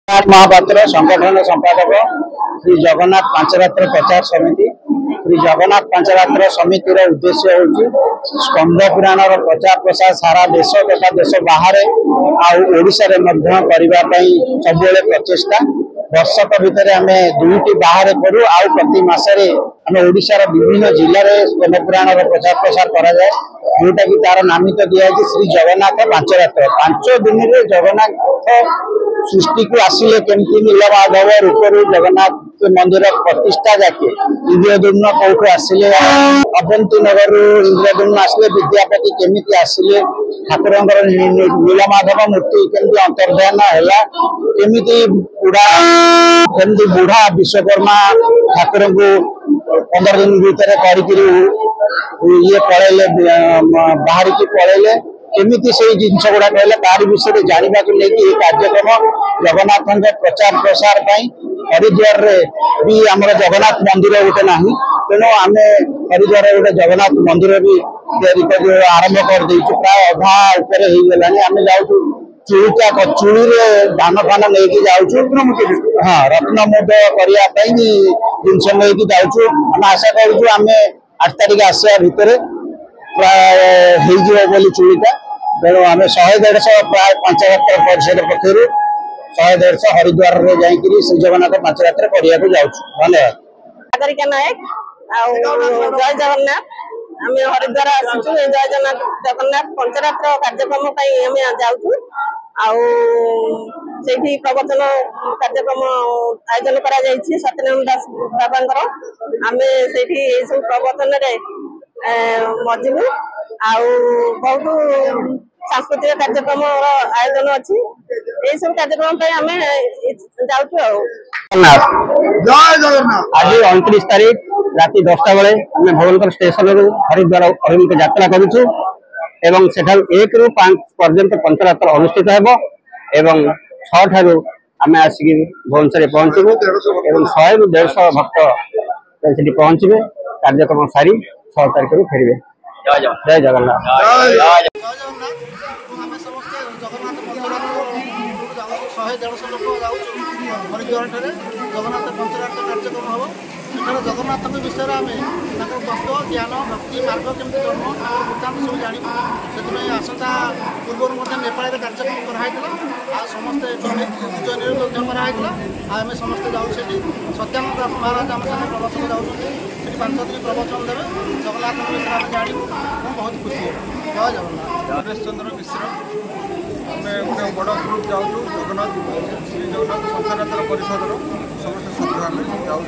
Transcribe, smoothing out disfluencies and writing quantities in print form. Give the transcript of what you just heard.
महापात्र संगठन संपादक श्री जगन्नाथ पांचरात्र प्रचार समिति। श्री जगन्नाथ पांचरात्र समितिर उद्देश्य हूँ स्कंद पुराण प्रचार प्रसार सारा देश तथा देश बाहर आशा सब प्रचेषा वर्षक भितर आम दुईटी बाहर करूँ आउ प्रति मसरे आम ओडिशार विभिन्न जिले में स्कंद पुराण प्रचार प्रसार कराए जोटा कि तार नामित दिखाई श्री जगन्नाथ पांचरात्र 5 दिन में जगन्नाथ सृष्टि को आसिले केमती नीलमाधव रूपरू जगन्नाथ मंदिर प्रतिष्ठा जाके इंद्रदुम्न कौटू आसिले अवंती नगर इंद्रदुम्न आसिले विद्यापति केमिति आसिले ठाकुर नीलमाधव मूर्ति केमती अंतर्धान है केमिति बुढ़ा विश्वकर्मा ठाकुर को 15 दिन भीतर ये पड़े बाहर की पड़े केमिति से जिनस गुड़ा कहले तार विषय जानवा नहीं कार्यक्रम जगन्नाथ प्रचार प्रसार हरिद्वार भी आमर जगन्नाथ मंदिर गोटे ना तेणु आम हरिद्वार गोटे जगन्नाथ मंदिर भी आरंभ कर प्राय अधा उपरे आम जाऊँ चूड़िका चूड़ी धान फान नहीं जाऊँ हाँ रत्नमुद करने जिनस नहीं जाऊँ आम आशा करूँ आम 8 तारिख आसा भितर प्राय चूड़िका तेणु आम 100-150 प्राय पांचरात्र परिषद पक्षर 100-150 हरिद्वार में जाकि श्री जगन्नाथ पांचरात्र करने धन्यवाद। सागरिका नायक जय जगन्नाथ आम हरिद्वार आसुचु जय जगन्नाथ पंचरात्र कार्यक्रम आम जाऊँ से प्रवचन कार्यक्रम आयोजन करा सत्यनारायण दास बाबा आम से सब प्रवचन मजिबू बहुत सांस्कृतिक कार्यक्रम आयोजन अच्छी यही सब कार्यक्रम आम जाऊँ। आज 29 तारीख राति 10टा बेले आम भुवनेश्वर स्टेशन रू हरिद्वार अभिमुखे यात्रा करूँ एवं सेठार 1 ରୁ 5 पर्यंत पंचरात्र अनुष्ठित होब एवं 6 ठारू आम आसिक भुवनेश्वर पहुंचबू एवं 100 ରୁ 150 भक्त से पहुंचे कार्यक्रम सारी 6 तारिख रू फेरबे। जय जगन्नाथ। हरिद्वार जगन्नाथ पंचरात्र कार्यक्रम हम एठार जगन्नाथ विषय आम तत्व ज्ञान भक्ति मार्ग केमती जन्म वृत्तांत सब जानू से आसंता पूर्व नेपाल कार्यक्रम कराई समस्ते उज्जैन कराई आम समस्ते जाऊँ सत्यानंद दास महाराज आम साथ प्रवचन जाऊँगी 5 दिन प्रवचन देवे जगन्नाथ विषय आम जानू बहुत खुशी है। जय जगन्नाथ। गणेश चंद्र मिश्र आम गोटे बड़ ग्रुप जाऊँ जगन्नाथ श्री जगन्नाथ पंचरात्र परिषद समस्त सत्कार जाऊँ